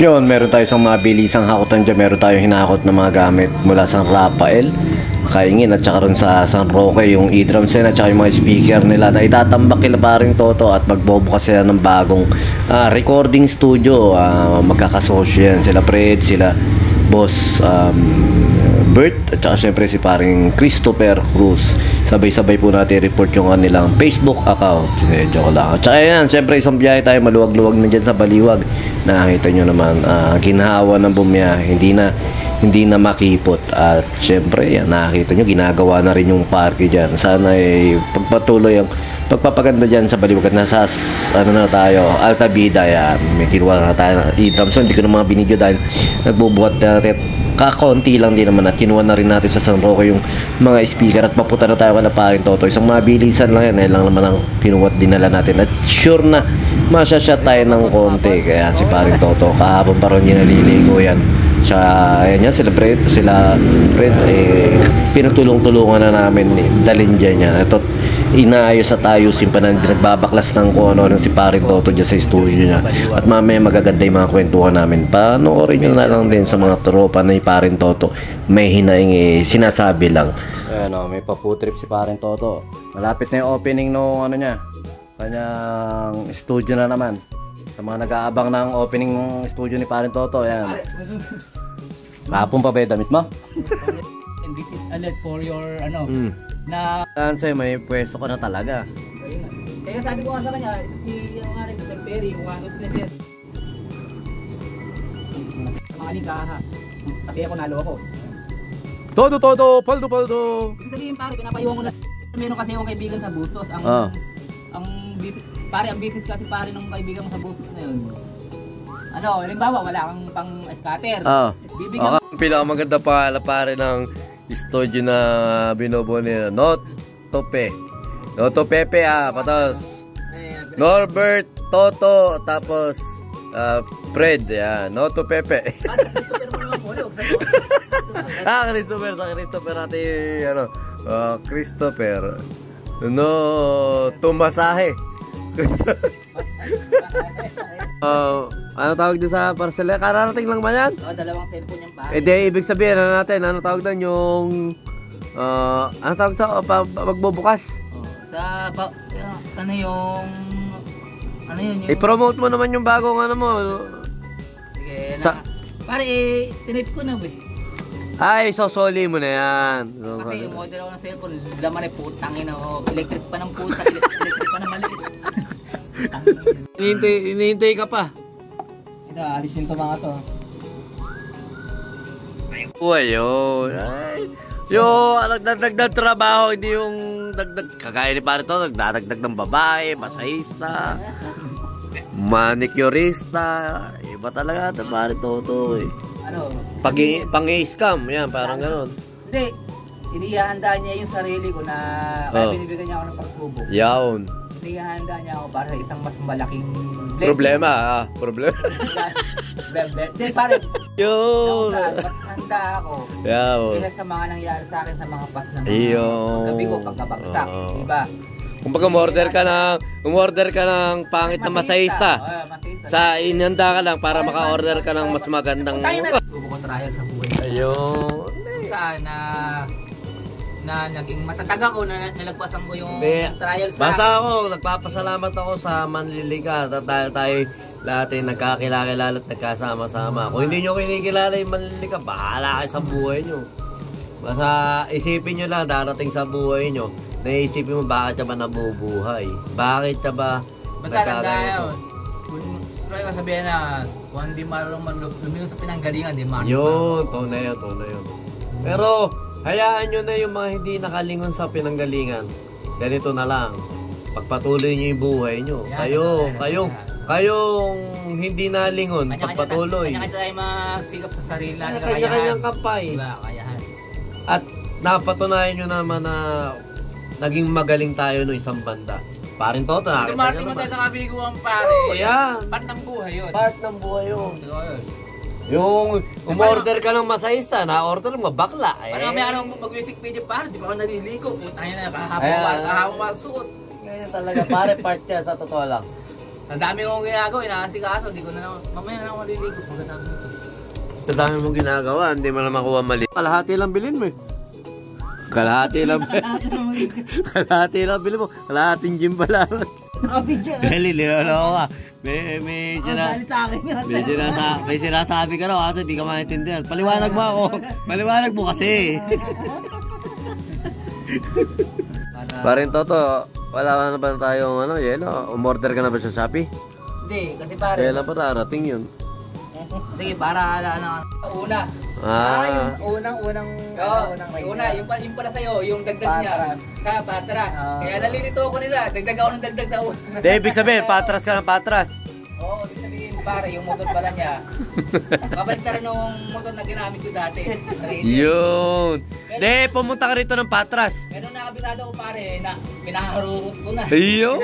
Yun, meron tayo isang mabilisang hakutan dyan. Meron tayong hinakot na mga gamit mula sa Rafael, Kaingin at saka rin sa San Roque, yung e-drum set at saka yung mga speaker nila na itatambak kila paring Toto at magbubukas sila ng bagong recording studio. Magkakasosyo yan sila Fred, sila Boss Bert at saka syempre si paring Christopher Cruz. Sabay-sabay po natin report yung kanilang Facebook account. Joke lang. At saka yan, syempre isang biyahe tayo maluwag-luwag na dyan sa Baliwag. Nakakita nyo naman, ginhawa ng bumiyahe, hindi na makipot. At syempre yan, nakakita nyo, ginagawa na rin yung parke dyan. Sana pagpatuloy ang pagpapaganda dyan sa Baliwag. At nasa ano na tayo, Altabida yan. May kinuha na tayo ng e-drum. So hindi ko na mga binidyo dahil nagbubuhat natin kakonti lang din naman at kinuha na rin natin sa San Roque yung mga speaker at papunta na tayo kala paring Toto. Isang mabilisan lang yan, lang naman ang kinuha dinala natin at sure na masyashot tayo ng konti. Kaya si paring Toto kahapon pa rin naliligo yan siya, ayan yan, sila Fred, pinagtulong-tulungan na namin dalhin dyan yan. Ito, inaayos at ayusin pa na nagbabaklas ng kung ano si paring Toto dyan sa studio niya. At mamaya magaganda yung mga kwentuhan namin. Panoorin nyo na lang din sa mga tropa na yung paring Toto. May hinaing sinasabi lang. Ayan o, may paputrip si paring Toto. Malapit na yung opening no ano niya, kanyang studio na naman. Sa mga nag-aabang ng opening ng studio ni paring Toto, ayan. Kapon pa ba yung damit mo? And this is alert for your ano na sa'yo may pwesto ko na talaga. kaya sabi ko nga sa kanya si yung nga rin sa Perry kung ano sila siya mga ligaha kasi ako naloko. Todo paldo Ibig sabihin pare pinapayuhan ko na meron kasi akong kaibigan sa Bustos ang business kasi pare ng kaibigan mo sa Bustos na yun. Ano, halimbawa wala kang pang scatter. Bibigyan ang pinakamaganda pala pare ng studio na binubuo nila. Noto Pepe patos. Norbert, Toto, tapos Fred, yan. Noto Pepe. Christopher natin, ano, Christopher. Tumasahe. Ano tawag doon sa parcel? Kararating lang ba yan? Oo, dalawang cellphone yung pare. Ibig sabihin, ano natin? Ano tawag doon yung... ano tawag sa magbubukas? Ano yung... Ano yun yung... I-promote mo naman yung bagong ano mo. Sige, pare, tinip ko na ba? Ay, sosoli mo na yan. Kasi yung model ako ng cellphone, laman ay putangin ako. Electric pa ng puta, electric pa ng maliit. Hinihintay ka pa. Ito, alisin to mga to. Ayun. Nagdagdag trabaho, hindi yung dagdag. Kagaya ni pare to, nagdadagdag ng babae, masahista, manicurista. Iba talaga ito pare Toto eh. Ano? Pang-i-scam, yan, parang ganon. Hindi, inihahanda niya yung sarili ko na kaya binibigyan niya ako ng pagsubok. Yawn. Inihahanda niya ako para sa isang mas malaking blessing. Problema. Hindi, pare. Yun. Mas handa ako. Yawn. Kaya sa mga nangyari sa akin sa mga pas na gabi ko, pagkabagsak. Diba? Kung baga umorder ka ng pangit na masahista, sa inhanda ka lang para maka-order ka ng mas magandang... Subo ko trial sa buhay. Ayun. Sana na naging matatag ako na nalagpasan ko yung trial sa... Basta ako, nagpapasalamat ako sa Manlilika dahil tayo lahat ay nagkakilala at nagkasama-sama. Kung hindi nyo kinikilala yung Manlilika, bahala kayo sa buhay nyo. Basta isipin nyo lang darating sa buhay nyo. Naisipin mo bakit siya ba nabubuhay? Bakit siya ba nagkagayon? Kung kaya sabihin na kung hindi marunong lumingon sa pinanggalingan, di marunong. Yun, tunay yun. Pero hayaan nyo na yung mga hindi nakalingon sa pinanggalingan. Ganito na lang. Pagpatuloy nyo yung buhay nyo. Kayong hindi nalingon, pagpatuloy. Kanya-kanya tayo magsikap sa sarili natin. Kanya-kanyang kapay. Diba, kayahan. At napatunayan nyo naman na naging magaling tayo no isang banda. Parin Toto, Dumating mo tayo sa kabiguan pare. Oo, yan. Part ng buhay yun. Part ng buhay yun. Yung umorder ka ng masahista, na-order mo, bakla. Parang may mag-music video pare, di ba ako naliligo? Putang na, kahapon suot. Ganyan talaga, pare, part yan sa totoo lang. Ang dami kong ginagawa, inaasikaso, di ko na naman, mamaya na ako maliligo pagkatapos nito. Sa dami mong ginagawa, hindi mo na makuha mali. Kalahati lang bilhin mo eh. Kalahati lang. Kalahati lang bilhin mo. Kalahating gym pala. Dali, niloloko ka. May sinasabi ka raw, aso di ka maintindihan. Paliwanag mo ako. Paliwanag mo kasi. Parin Toto, wala na ba tayong yelo? Umorder ka na ba sa Shopee? Hindi, kasi pare. Kailan pa darating yun? Sige, para una. Unang Yung pala sa'yo, yung dagdag niya. Sa patras. Kaya nalilito ako nila, dagdag ako ng dagdag sa una. Hindi, ibig sabihin, patras ka ng patras. Oo, ibig sabihin pare, yung motor pala niya. Kabalik na rin nung motor na ginamit ko dati. Yun. Hindi, pumunta ka rito ng patras. Pero nakabisado ko pare, na pinaharurot ko na. Ayun.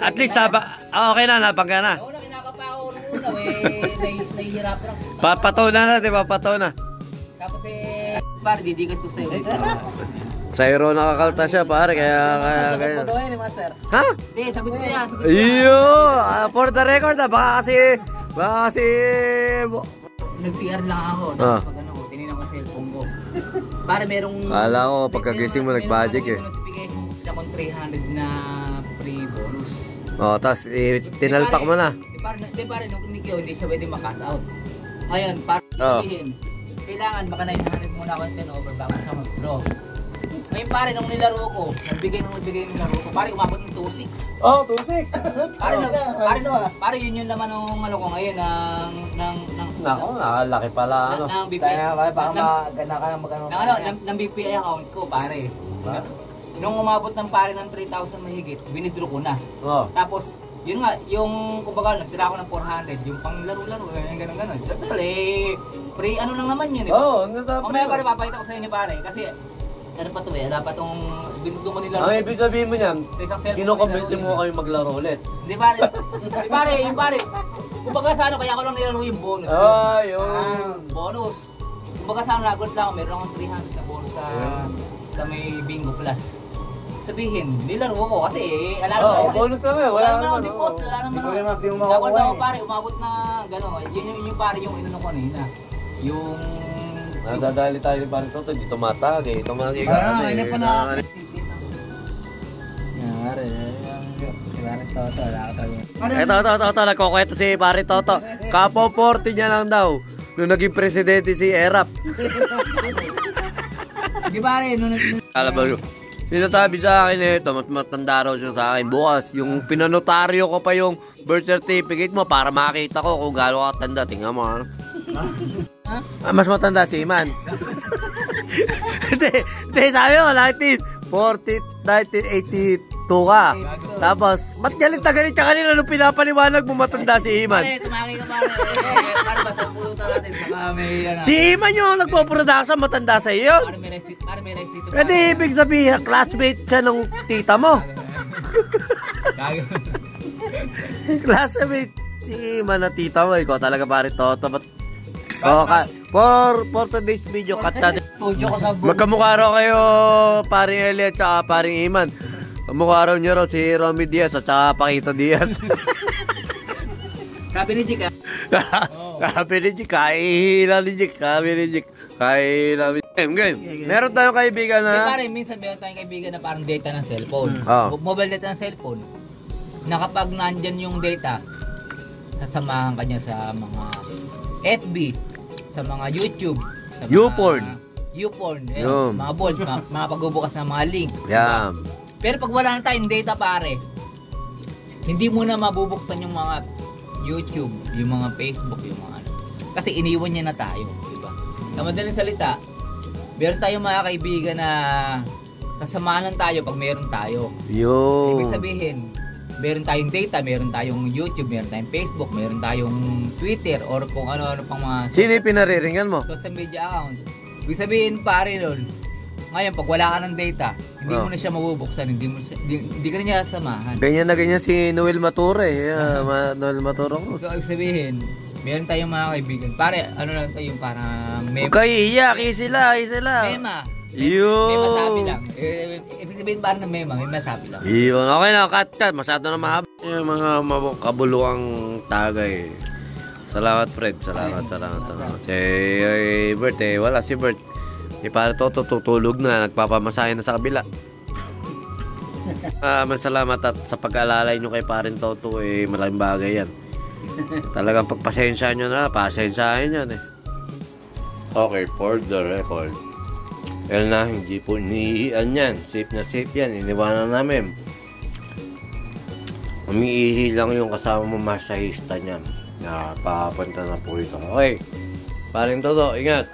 At least, okay na, napang ka na. Oo na, kinakapa ako nung una, nahihirap lang. Papataw na, di ba? Pataw na. Tapos pare, didigat ko sa'yo. Sa Hero nakakalta siya, pare, kaya... Sagot mo daw yan, Master. Ha? Hindi, sagot ko yan. Iyo! For the record, baka kasi... Nag-CR lang ako, tapos pag tinignan ko sa cellphone ko. Pare, merong... Kala ko, pagkagising mo, nag-budget eh. Merong notification akong 300 na free bonus. Tapos tinalpak mo na. Pare, nung kumikyo, hindi siya pwede makash out. Ngayon, para sabihin, kailangan baka 900 muna ako 10 over bago siya mag-draw. Ngayon pare, nung nilaro ko, nagbigay ng laro ko, pare umabot ng 2.6. Oh, 2.6. Pare yun yung laman ng ko ngayon ng Nako, nakalaki pala ng BPI. Tayo na, baka magana ka na magano. Ng BPI account ko, pare. Nung umabot ng pare ng 3,000 mahigit, winidraw ko na. Tapos, yun nga, yung kumbaga, nagtira ako ng 400, yung pang laro-laro, gano'n. Total pre, ano lang naman yun, Oo, mamaya pare, papakita ko sa inyo pare, kasi, ano pa to wala pa tong binuto mo nila. Ang ibig sabihin mo niyan, kinukumbinsin mo kayo maglaro ulit. Hindi pare, yung pare, kumbaga sa ano, kaya ko lang nilaro yung bonus. Yun. Bonus. Kumbaga sa ano, nagot lang, meron akong 300 na bonus sa may bingo plus. Sabihin, nilaro ko kasi bonus lang eh. Wala naman ako deposit, wala naman ako. Dapat ako pare, umabot na gano'n. Yun yung pare yung inano ko kanina. Yung... Nadadali tayo ni Paring Toto, di tumatag eh. Tumagi ka kasi. Ayun pa na. Yari, Paring Toto, wala ka tayo. Ito, nagkukwento si Paring Toto. Kapo 40 niya lang daw. Nung naging presidente si Erap. Di pare, nung... Alam mo, sinasabi sa akin ito, mas matanda raw siya sa akin. Bukas, yung pinanotaryo ko pa yung birth certificate mo para makita ko kung gaano ka tanda. Tingnan mo. Mas matanda si Iman. Hindi, sabi mo, 1982 ka. Tapos, ba't galit ka kanina nung pinapaliwanag mo matanda si Iman? Pare, tumaki ka pare. Pare, basta pulutan natin sa kami. Si Iman yung nagpo-production, matanda sa iyo. Pare, may rest dito. Pwede ibig sabihin, classmate siya ng tita mo. Classmate si Iman na tita mo. Ikaw talaga pare Toto. For today's video, cut natin. Magkamukha raw kayo, paring Eli at saka paring Iman. Kamukha raw niyo raw si Romy Diaz at saka Paquito Diaz. Sabi ni Jika. Sabi ni Jika, kahihila ni Jika. Sabi ni Jika, kahihila ni Jika. Meron tayong kaibigan na... Pare, minsan meron tayong kaibigan na parang data ng cellphone. Mobile data ng cellphone. Na kapag nandyan yung data, sasamahan kanya sa mga FB, sa mga YouTube, sa mga YouPorn, mga bold, mga pagbubukas ng mga link. Yeah. Pero pag wala na tayong data pare, hindi mo na mabubuksan yung mga YouTube, yung mga Facebook, yung mga ano. Kasi iniwan niya na tayo, di ba? Sa madaling salita, meron tayong mga kaibigan na kasamahan lang tayo pag meron tayo. Ibig sabihin, meron tayong data, meron tayong YouTube, meron tayong Facebook, meron tayong Twitter, or kung ano-ano pang mga... Sino yung pinariringan mo? Social media accounts. Ibig sabihin pare nun, ngayon pag wala ka ng data, hindi mo na siya mabubuksan, hindi ka na niya sasamahan. Ganyan na ganyan si Noel Mature. Noel Mature ko. So ibig sabihin, meron tayong mga kaibigan. Pare, ano lang tayo yung parang... Huwag kayo iiyak, sila. May masabi Yun. lang. Ibig sabihin parang na may masabi lang. Yun. Okay na, cut. Masyado na mahaba. Yung mga kabuluang tagay. Salamat, Fred. Salamat. Bert, wala si Bert. Para Toto tutulog na. Nagpapamasahe na sa kabila. Salamat at sa pag-alalay nyo kay Parin Toto, malaking bagay yan. Talagang pagpasensya nyo na, pasensyahin yan Okay, for the record. Na, hindi po niiian yan. Safe na safe yan. Iniwanan namin. Umiihi lang yung kasama mo masahista niyan. Na papunta na po ito. Okay. Parin Toto, ingat.